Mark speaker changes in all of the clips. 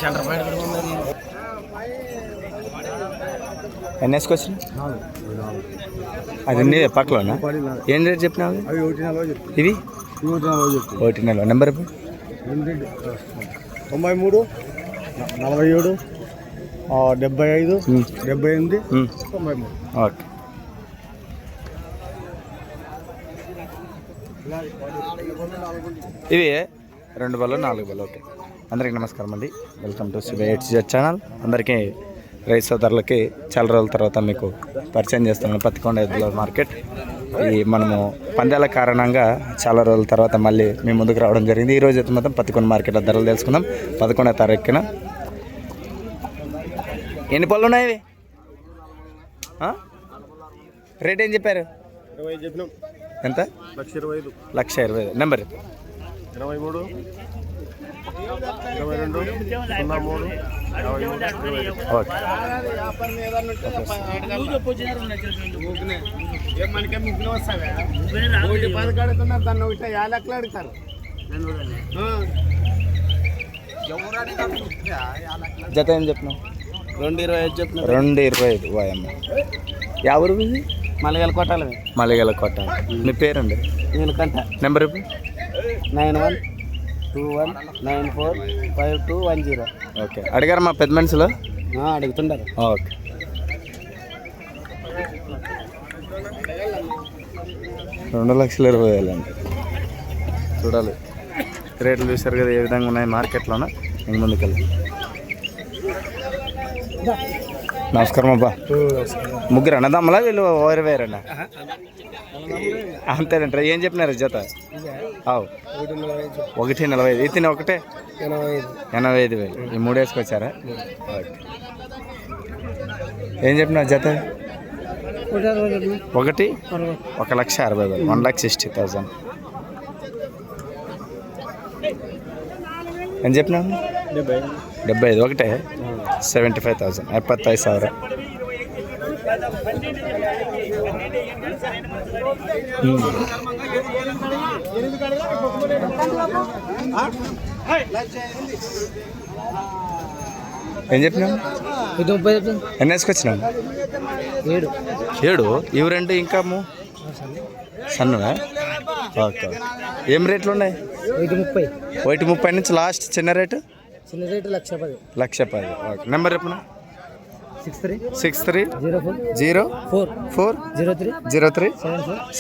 Speaker 1: Centre point కూడా ఉన్నది.
Speaker 2: ఎన్ని వేసుకొచ్చిన అది నీదే పక్కలోనా? ఏం రేట్ చెప్పినావు ఇది? 140 నెంబర్
Speaker 1: 93 47 75 78 93.
Speaker 2: ఓకే. ఇవి 2 బళ్ళు 4 బళ్ళు. ఓకే. అందరికీ నమస్కారం అండి. Welcome to Shiva HZ channel. అందరికీ రైస్ సోదరులకి చాలా రోజుల తర్వాత మీకు పరిచయం చేస్తున్నాను పత్తికొండ ఎద్దుల మార్కెట్. ఈ మనము పందాల కారణంగా చాలా రోజుల తర్వాత మళ్ళీ మీ ముందుకు రావడం జరిగింది. ఈరోజు అయితే మొత్తం పత్తికొండ మార్కెట్లో ధరలు తెలుసుకుందాం. 11వ తారీఖున ఎన్ని పళ్ళు ఉన్నాయి? రేట్ ఏం చెప్పారు? ఎంత? 1,25,000. Number
Speaker 1: 23 22 03
Speaker 2: okay. జత ఏం చెప్పినావు?
Speaker 1: 225 చెప్పిన.
Speaker 2: 225. వాయమ్మ. ఎవరు ఇది?
Speaker 1: మలగల కొట్టాలి.
Speaker 2: మలగల కొట్టాలి. మీ పేరండి?
Speaker 1: నీలకంఠ.
Speaker 2: నెంబర్
Speaker 1: 9121945210.
Speaker 2: ఓకే. అడిగారు మా పెద్ద మనుషులు?
Speaker 1: అడుగుతుండారు.
Speaker 2: ఓకే. $2,20,000 అండి. చూడాలి రేట్లు చూసారు కదా ఏ విధంగా ఉన్నాయి మార్కెట్లోన. ఇంక ముందుకెళ్ళి. నమస్కారం అబ్బా. ముగ్గురు అన్నదమ్మలా వీళ్ళు వేరేనా? అంతేనంటారా? ఏం చెప్పినారు జత? 1,40,000. ఇతని ఒకటే 85,000. ఈ 3 వేసుకొచ్చారా? ఏం చెప్పినారు జత? 1,60,000. 1,60,000. ఏం చెప్పినా? 75. ఒకటే 75,000. 75,000. ఏం చెప్పినావు? ఎన్ని వేసుకొచ్చినావు? 7. ఇవి 2 ఇంకా సన్నవా? ఓకే. ఏం రేట్లు ఉన్నాయి? 1,30,000 నుంచి లాస్ట్ చిన్న రేటు 1,10,000. ఓకే. నెంబర్ చెప్పిన 63 04 03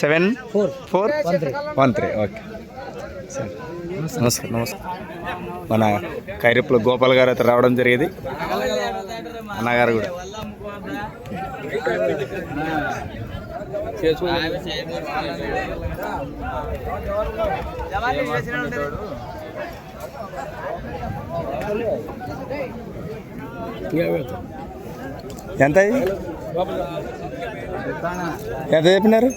Speaker 2: 7413. ఓకే. సరే. నమస్కారం. మన ఖైరపుల గోపాల్ గారు అయితే రావడం జరిగేది. అన్నగారు కూడా ఎంత చెప్పినారు?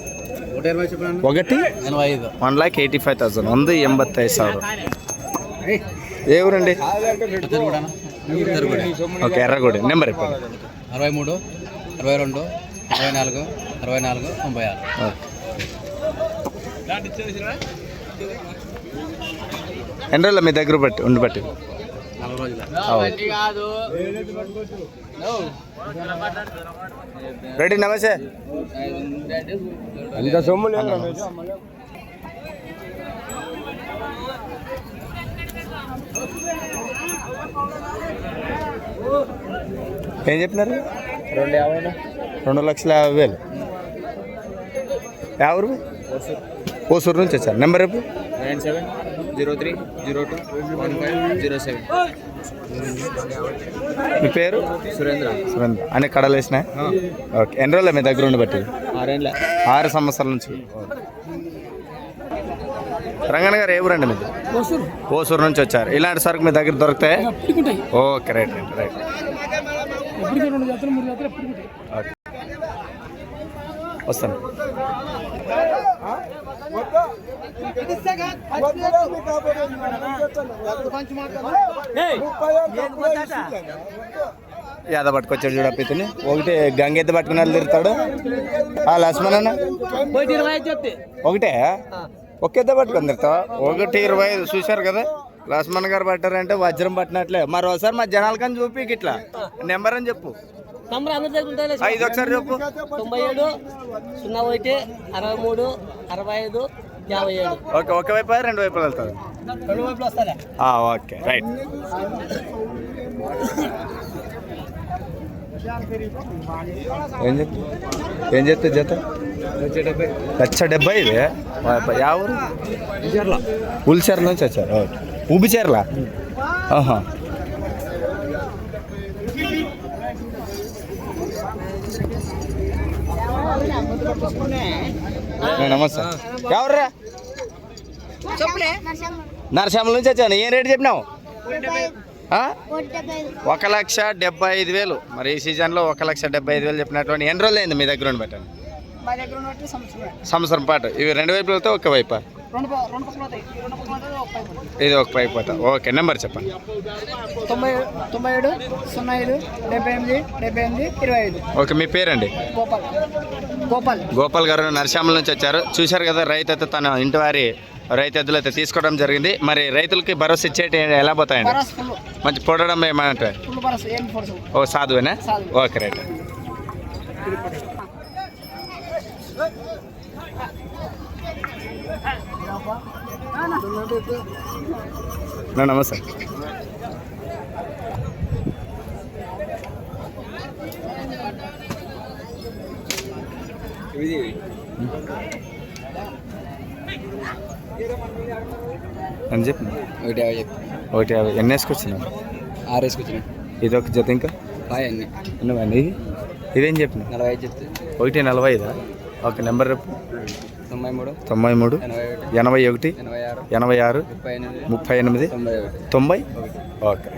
Speaker 2: 1,85,000. 1,85,000. ఏ ఊరండి? ఓకే. ఎర్రగూడ. నెంబర్ చెప్పండి.
Speaker 1: 63 62 24 64 96.
Speaker 2: ఎన్ని రోజులు మీ దగ్గర ఉండబట్టి?
Speaker 1: 4 రోజులు.
Speaker 2: రెడీ. నమస్తే.
Speaker 1: ఎంత సొమ్ము లేదు.
Speaker 2: ఏం చెప్పినారు? 2,50,000. ఎవరు? ఓసూరు నుంచి వచ్చారు. నెంబర్ రేపు
Speaker 1: 9703021507.
Speaker 2: మీ పేరు?
Speaker 1: సురేంద్ర.
Speaker 2: అన్ని కడలు వేసినాయి? ఓకే. ఎన్ని రోజులు మీ దగ్గర ఉండబట్టి? 6 సంవత్సరాల నుంచి. రంగన్న గారు ఏ ఊరండి మీది? ఓసూరు నుంచి వచ్చారు. ఇలాంటి సరుకు మీ దగ్గర దొరుకుతాయి? ఓకే. రైట్. ఓకే. వస్తాను. యాద పట్టుకొచ్చాడు చూడ పితిని ఒకటి గంగెత్త పట్టుకుని తిరుగుతాడు లక్ష్మణ్ అన్న ఒకటే ఒకేద్ద పట్టుకొని తిరుగుతావా 1.25 చూశారు కదా లక్ష్మణ్ గారు పట్టారంటే వజ్రం పట్టినట్లే మరోసారి మా జనాలకని చూపి ఇట్లా నెంబర్ అని చెప్పు 5 ఒకసారి చెప్పు
Speaker 3: 97 01 63 65 57.
Speaker 2: ఓకే ఒక వైపు రెండు వైపులు వెళ్తారు ఓకే రైట్ ఏం చెప్తే జత 170 ఇది యా ఊరు ఉల్చెర్ల నుంచి వచ్చారు ఉబ్బిచెర్ల నమస్తే ఎవర్రా నరసింహల నుంచి వచ్చాను ఏం రేటు చెప్పినావు 1,75,000 మరి ఈ సీజన్లో 1,75,000 చెప్పినటువంటి ఎన్ని రోజులు అయింది మీ దగ్గర ఉండి పెట్టండి సంవత్సరం పాటు ఇవి రెండు వైపులు వెళ్తే ఒక వైపా ఇది ఒక వైపు పోతా ఓకే నెంబర్ చెప్పండి
Speaker 3: 97 05 78 78 25.
Speaker 2: ఓకే మీ పేరండి గోపాల్ గారు నరసింహల నుంచి వచ్చారు చూశారు కదా రైతు అయితే తన ఇంటి వారి రైతు ఎద్దులు అయితే తీసుకోవడం జరిగింది మరి రైతులకి భరోసా ఇచ్చేటి ఎలా పోతాయండి మంచి పొడడం ఏమంటే ఓ సాధువేనా ఓకే రైట్ నమస్తే అని చెప్పి 150 ఎన్ని వేసుకొచ్చినా
Speaker 1: 6 వేసుకొచ్చిన
Speaker 2: ఇది ఒక జత ఇంకా
Speaker 1: అన్నీ
Speaker 2: నువ్వండి ఇదేం చెప్పిన
Speaker 1: 45 చెప్తే
Speaker 2: 145 ఓకే నెంబర్ రేపు 93 81 86 38 90 ఓకే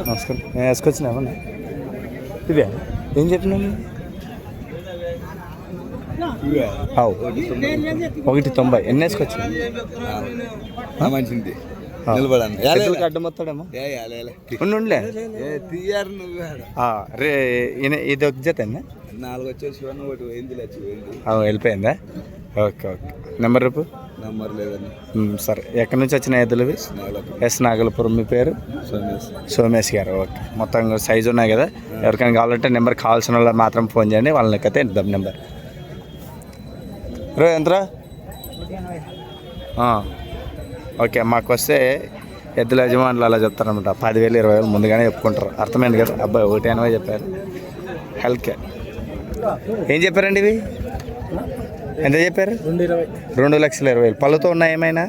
Speaker 2: నమస్కారం నేను వేసుకొచ్చినావా ఇవే ఏం చెప్పినావు 190 ఎన్ని వేసుకొచ్చిన
Speaker 1: మంచిది
Speaker 2: అడ్డం వస్తాడేమో ఉండులే రే ఇది ఒక జత
Speaker 1: 4 వచ్చేసి
Speaker 2: వెళ్ళిపోయిందా ఓకే ఓకే నెంబర్ రేపు
Speaker 1: నంబర్ లేదండి
Speaker 2: సరే ఎక్కడి నుంచి వచ్చిన ఎద్దులు ఎస్ నాగలపురం మీ పేరు సోమేష్ గారు ఓకే మొత్తం సైజు ఉన్నాయి కదా ఎవరికైనా కావాలంటే నెంబర్ కావాల్సిన వాళ్ళు మాత్రం ఫోన్ చేయండి వాళ్ళకైతే ఇద్దాం నెంబర్ ఎంతరా ఓకే మాకు వస్తే ఎద్దుల యజమానులు అలా చెప్తారనమాట 10,000 20,000 ముందుగానే చెప్పుకుంటారు అర్థమైంది కదా అబ్బాయి 180 చెప్పారు హెల్త్ కేర్ ఏం చెప్పారండి ఇవి ఎంత చెప్పారు 2,20,000 పళ్ళుతో ఉన్నాయి ఏమైనా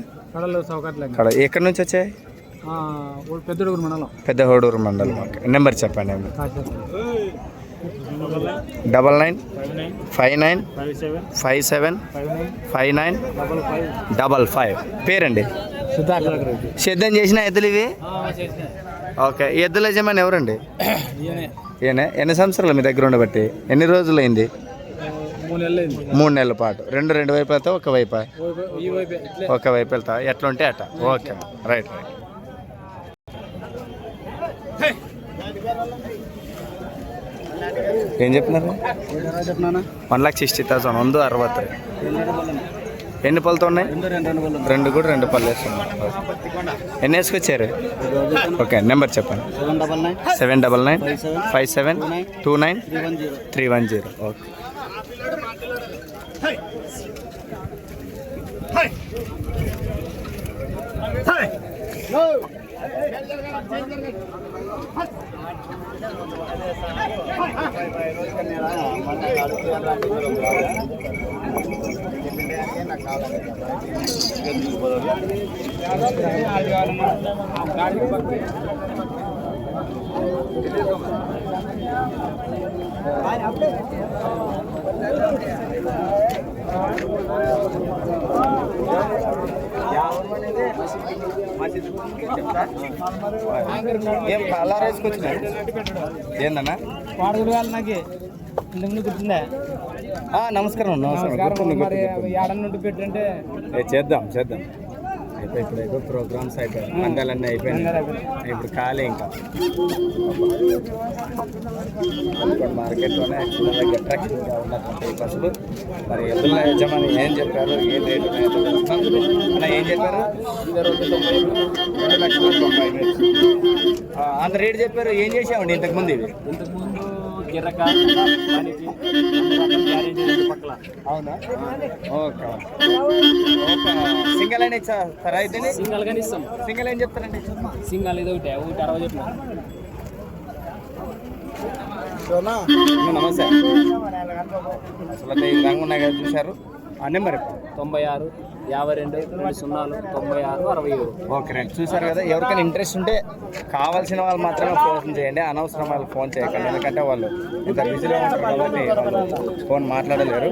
Speaker 2: ఎక్కడి నుంచి వచ్చాయి పెద్ద హోడూరు మండలం ఓకే నెంబర్ చెప్పండి 9957595955 పేరండి సిద్ధం చేసిన ఎద్దులు ఇవి ఓకే ఎద్దుల యజమాని ఎవరండి ఈయన ఎన్ని సంవత్సరాలు మీ దగ్గర ఉండబట్టి ఎన్ని రోజులు అయింది 3 నెలల పాటు రెండు వైపు వెళ్తా ఒక వైపు వెళ్తా ఎట్లా ఉంటే అట్ట ఓకే రైట్ ఏం చెప్తున్నారు 1,60,000 160 ఎన్ని పళ్ళతో ఉన్నాయి 2 కూడా 2 పళ్ళు వేస్తున్నాయి ఎన్ని వేసుకొచ్చారు ఓకే నెంబర్ చెప్పండి 7995729 ఓకే ఏం కలర్ వేసుకొచ్చినా ఏందన్నా
Speaker 3: వాడుగులు కాదు నాకు ఇంతకు ముందు గుర్తుందా?
Speaker 2: నమస్కారం
Speaker 3: ఏడన్నుండి పెట్టంటే
Speaker 2: చేద్దాం ఇప్పుడు ప్రోగ్రామ్స్ అయిపోయాయి, పందాలన్నీ అయిపోయినాయి, ఇప్పుడు ఖాళీ ఇంకా మార్కెట్లోనే అట్రాక్షన్గా ఉన్నటువంటి బస్సులు. మరి ఎద్దుల యజమాని ఏం చెప్పారు, ఏం రేటు ఏం చెప్పారు? 2,90,000 అంత రేటు చెప్పారు. ఏం చేసామండి ఇంతకుముందు ఇవి?
Speaker 3: గిర్రక
Speaker 2: అవునా? ఓకే. సింగల్ అని ఇచ్చారా? అయితే
Speaker 3: సింగల్ గానీ ఇస్తాం.
Speaker 2: సింగల్ ఏం చెప్తారండి?
Speaker 3: సింగల్ ఇది ఒకటి 60 చెప్పిన.
Speaker 2: నమస్తే. అసలు ఈ రంగు ఉన్నాయి కదా, చూశారు? నెంబర్
Speaker 3: 96 52 2 96 67.
Speaker 2: ఓకే రండి, చూసారు కదా. ఎవరికైనా ఇంట్రెస్ట్ ఉంటే కావాల్సిన వాళ్ళు మాత్రమే ఫోన్ చేయండి, అనవసరం వాళ్ళకి ఫోన్ చేయకండి. ఎందుకంటే వాళ్ళు ఇంత బిజీలో ఉంటారు కాబట్టి వాళ్ళు ఫోన్ మాట్లాడలేరు.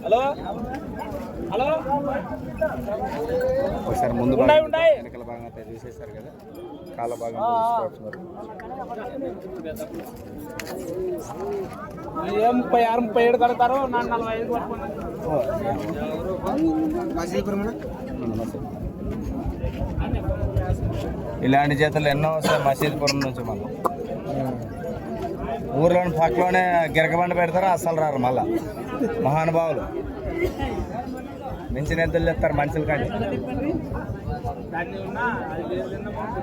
Speaker 3: హలో
Speaker 2: ఒకసారి ముందు వెనకాల భాగం అయితే చూసేస్తారు కదా, కాళ్ళ భాగం చూసుకోవచ్చు.
Speaker 3: 36 37 కడతారు. 45
Speaker 2: ఇలాంటి చేతలు ఎన్నో వస్తాయి మసీదుపురం నుంచి. మళ్ళీ ఊర్లోని పక్కలోనే గిరకబండ పెడతారు, అస్సలు రారు. మళ్ళా మహానుభావులు మించిన ఎద్దులు చెప్తారు మనుషుల కంటే.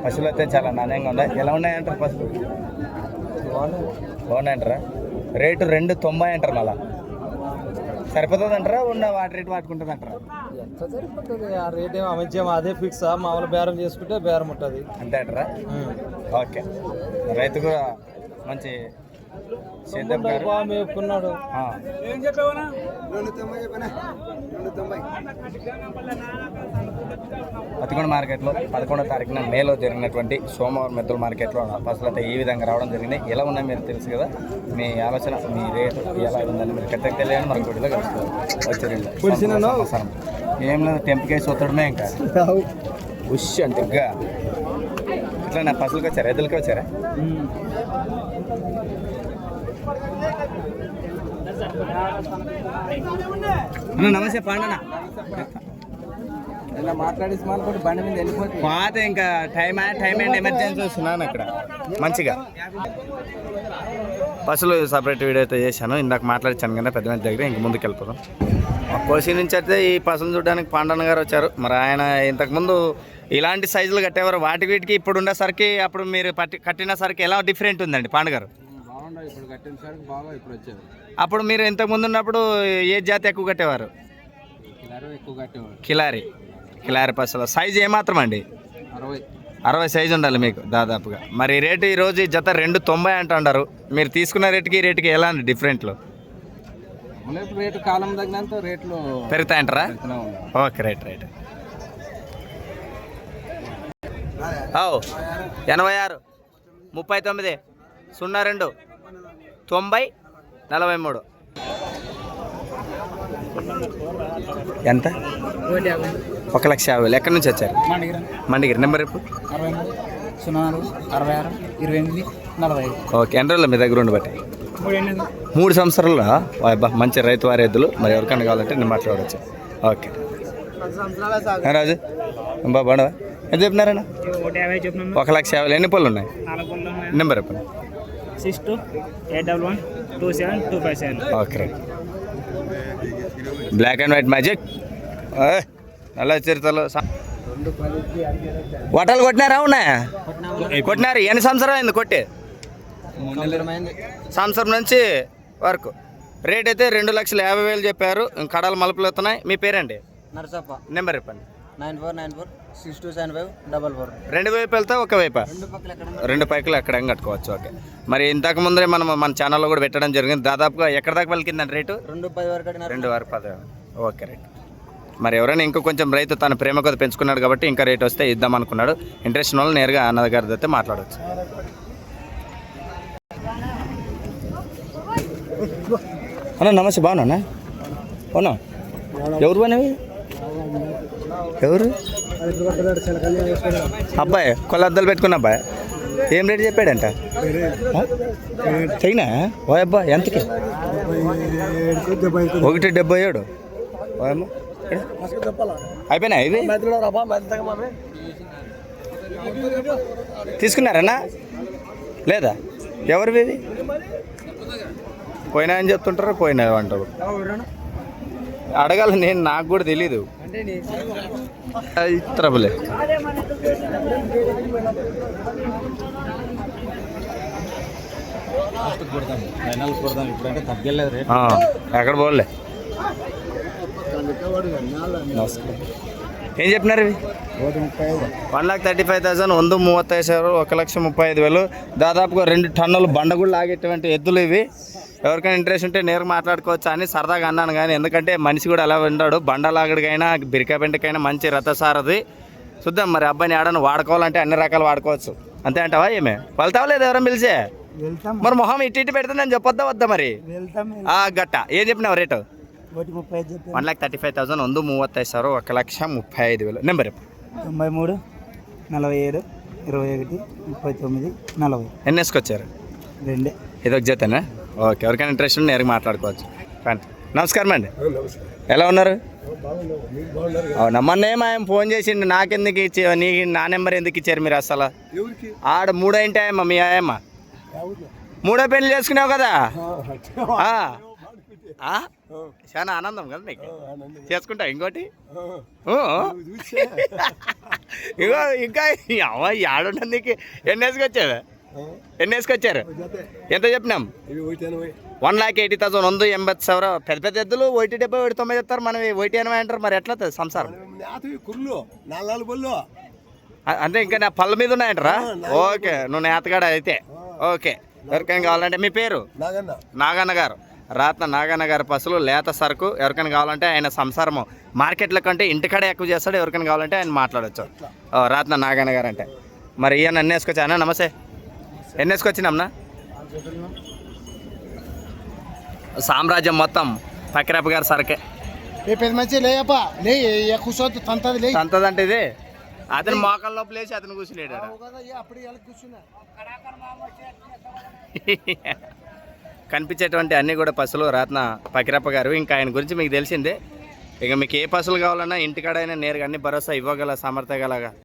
Speaker 2: పశువులు అయితే చాలా నాణ్యంగా ఉన్నాయి. ఎలా ఉన్నాయంటారు పశువులు? బాగున్నాయంటారా? రేటు 2,90 అంటారు. మళ్ళా సరిపోతుంది అంటారా? ఉన్న వాటి రేటు వాడుకుంటుంది అంటారా?
Speaker 3: ఎంత సరిపోతుంది? ఆ రేట్ ఏమో మంచిగా అదే ఫిక్స్. మామూలు బేరం చేసుకుంటే బేరం ఉంటుంది
Speaker 2: అంతే అంటారా? ఓకే. రైతు కూడా మంచి సేద్యం
Speaker 3: బాగా మేపుకున్నాడు.
Speaker 2: పత్తికొండ మార్కెట్లో 11వ తారీఖున మేలో జరిగినటువంటి సోమవారం మెద్దల మార్కెట్లో పసులు అయితే ఈ విధంగా రావడం జరిగింది. ఎలా ఉన్నాయి మీరు తెలుసు కదా, మీ ఆలోచన, మీ రేటు ఎలా ఉందని మీరు కరెక్ట్గా తెలియని మనకు వీటిలో కలుసుకోవాలి. వచ్చి ఏం లేదు, టెంపకేసి ఒత్తడమే ఇంకా ఉష్ అంటే ఇంకా ఇట్లా నా పసులకి వచ్చారా, ఎద్దులకి వచ్చారా? నమస్తే పాండన.
Speaker 3: ఇలా మాట్లాడేసి మాట్లాడి బండి మీద వెళ్ళిపోతుంది.
Speaker 2: పాత ఇంకా టైం అండ్ ఎమర్జెన్సీ వస్తున్నాను అక్కడ మంచిగా. బస్సులో సపరేట్ వీడియో అయితే చేశాను, ఇందాక మాట్లాడించాను కదా పెద్ద మంది దగ్గర. ఇంక ముందుకు వెళ్ళిపోదాం. కోసి నుంచి అయితే ఈ పసులు చూడడానికి పాండన్న గారు వచ్చారు. మరి ఆయన ఇంతకుముందు ఇలాంటి సైజులు కట్టేవారు. వాటి వీటికి ఇప్పుడు ఉండేసరికి, అప్పుడు మీరు కట్టినసరికి ఎలా డిఫరెంట్ ఉందండి పాండగారు?
Speaker 3: ఇప్పుడు కట్టిన సరికి బాగా ఇప్పుడు వచ్చారు.
Speaker 2: అప్పుడు మీరు ఇంతకుముందు ఉన్నప్పుడు ఏ జాతి ఎక్కువ కట్టేవారు?
Speaker 3: ఎక్కువ కట్టేవారు.
Speaker 2: కిలారి పసులు సైజు ఏమాత్రం అండి? 60 సైజు ఉండాలి మీకు దాదాపుగా. మరి రేటు ఈరోజు జత 2,90 అంటున్నారు. మీరు తీసుకున్న రేటుకి ఎలా అండి డిఫరెంట్లో?
Speaker 3: రేటు కాలం తగినంత రేట్లు
Speaker 2: పెరుగుతాయంటారా? Okay, right. 86 39 02 90 43. ఎంత? 1,50,000. ఎక్కడి నుంచి వచ్చారు? మండిగిరి. నెంబర్ ఇప్పుడు
Speaker 3: 04 66 28 45.
Speaker 2: ఓకే. ఎన్ని రోజులు మీ దగ్గర ఉండబట్టి? 3 సంవత్సరాలు. మంచి రైతు వారి ఎద్దులు. మరి ఎవరికైనా కావాలంటే నేను మాట్లాడవచ్చు. ఓకే రాజు బాబా ఎంత చెప్పినారన్నా? 1,50,000. ఎన్ని పళ్ళు ఉన్నాయి? నెంబర్ చెప్పండి.
Speaker 3: 6281127257.
Speaker 2: Okay. Black and white magic నల్ల చిరుతలు వటలు కొట్టినారా? ఉన్నాయా? కొట్టినారు. ఎన్ని సంవత్సరం అయింది కొట్టి? సంవత్సరం నుంచి వరకు. రేట్ అయితే 2,50,000 చెప్పారు. కడాలు మలుపులు వస్తున్నాయి. మీ పేరండి?
Speaker 3: నరసప్ప.
Speaker 2: నెంబర్ చెప్పండి.
Speaker 3: 9494627544.
Speaker 2: 2 వైపు వెళ్తా ఒక వైపా? 2 పైకులు ఎక్కడ కట్టుకోవచ్చు. ఓకే. మరి ఇంతకు ముందరే మనం మన ఛానల్లో కూడా పెట్టడం జరిగింది. దాదాపుగా ఎక్కడ దాకా పలికిందండి రేటు? 2,10,000. Okay right. మరి ఎవరైనా ఇంకా కొంచెం రైతు తన ప్రేమ కొద్ది పెంచుకున్నాడు కాబట్టి ఇంకా రేట్ వస్తే ఇద్దాం అనుకున్నాడు. ఇంట్రెస్ట్ ఉన్న వాళ్ళు నేరుగా అన్నగారితో అయితే మాట్లాడవచ్చు. అన్న నమస్తే, బాగున్నా అవునా? ఎవరు అనేవి ఎవరు అబ్బాయి కొలద్దలు పెట్టుకున్న అబ్బాయి ఏం రేటు చెప్పాడంట? చైనా ఓ అబ్బా ఎంతకి? 1.77. ఓయమ్మ అయిపోయినా ఇవి తీసుకున్నారన్నా లేదా? ఎవరివి ఇవి? పోయినా అని చెప్తుంటారు, పోయినా అంటారు. అడగాలి నేను, నాకు కూడా తెలీదు. ట్రబులే ఎక్కడ పోలే. ఏం చెప్పినారు ఇవి? 1,35,000, 135,000, 1,35,000. దాదాపుగా 2 టన్నులు బండగుళ్ళు లాగేటువంటి ఎద్దులు ఇవి. ఎవరికైనా ఇంట్రెస్ట్ ఉంటే నేరుగా మాట్లాడుకోవచ్చు అని సరదాగా అన్నాను. కానీ ఎందుకంటే మనిషి కూడా అలా ఉన్నాడు, బండలాగడికైనా బిరికాపెంటకైనా మంచి రథసారది. చూద్దాం మరి అబ్బాయిని ఆడను వాడుకోవాలంటే అన్ని రకాలు వాడుకోవచ్చు. అంతే అంటావా? ఏమే వెళ్తావా లేదా? ఎవరైనా పిలిచే మరి మొహం ఇట్టి పెడుతుందని చెప్పొద్దా వద్దా? మరి గట్ట ఏం చెప్పినావు రేటు? 1,35,000, 135,000, 1,35,000. నెంబర్
Speaker 3: 93 47 21 39 40.
Speaker 2: ఎన్ని వేసుకొచ్చారు?
Speaker 3: 2.
Speaker 2: ఇదొక జతనా? ఓకే, ఎవరికైనా ఇంట్రెస్ట్ ఉంటే నేరుగా మాట్లాడుకోవచ్చు. కానీ నమస్కారం అండి, ఎలా ఉన్నారు? మొన్నేమో ఆయన ఫోన్ చేసిండు, నాకెందుకు ఇచ్చి నీకు నా నెంబర్ ఎందుకు ఇచ్చారు మీరు? అసలు ఆడ 3 ఏంటాయమ్మా మీ ఆయమ్మ? 3 పెళ్లి చేసుకున్నావు కదా? చాలా ఆనందం కదా నీకు? చేసుకుంటా ఇంకోటి? ఇంకో ఇంకా ఆడుంటుంది నీకు. ఎన్ని వేసుకొచ్చారు? ఎంత చెప్పినాం? 1,80,000, 180,000. పెద్ద పెద్ద ఎద్దులు 1,70,000, 1,90 చెప్తారు. మనం 1,80 అంటారు. మరి ఎట్లా సంసారం? అంటే ఇంకా నా పళ్ళ మీద ఉన్నాయంటారా? ఓకే, నువ్వు నేతగాడ అయితే. ఓకే, ఎవరికైనా కావాలంటే మీ పేరు? నాగన్న గారు, రాత్న నాగన్న గారి పసులు లేత సరుకు. ఎవరికైనా కావాలంటే ఆయన సంసారము మార్కెట్ల కంటే ఇంటికాడే ఎక్కువ చేస్తాడు. ఎవరికైనా కావాలంటే ఆయన మాట్లాడచ్చు. రాత్న నాగన్న గారు అంటే. మరి ఈయన అన్నీ వేసుకొచ్చా అన్న? నమస్తే, ఎన్ని వేసుకొచ్చినామన్నా? సామ్రాజ్యం మొత్తం పక్కిరప్ప గారు సరకే. తంతదంటే ఇది అతను మోకాల లోపల వేసి అతను కూర్చున్నాడు. కనిపించేటువంటి అన్నీ కూడా పశువులు రాత్న పక్కిరప్ప గారు. ఇంకా ఆయన గురించి మీకు తెలిసిందే. ఇక మీకు ఏ పశువులు కావాలన్నా ఇంటికాడైనా నేరుగా అన్ని భరోసా ఇవ్వగల సామర్థ్యం గల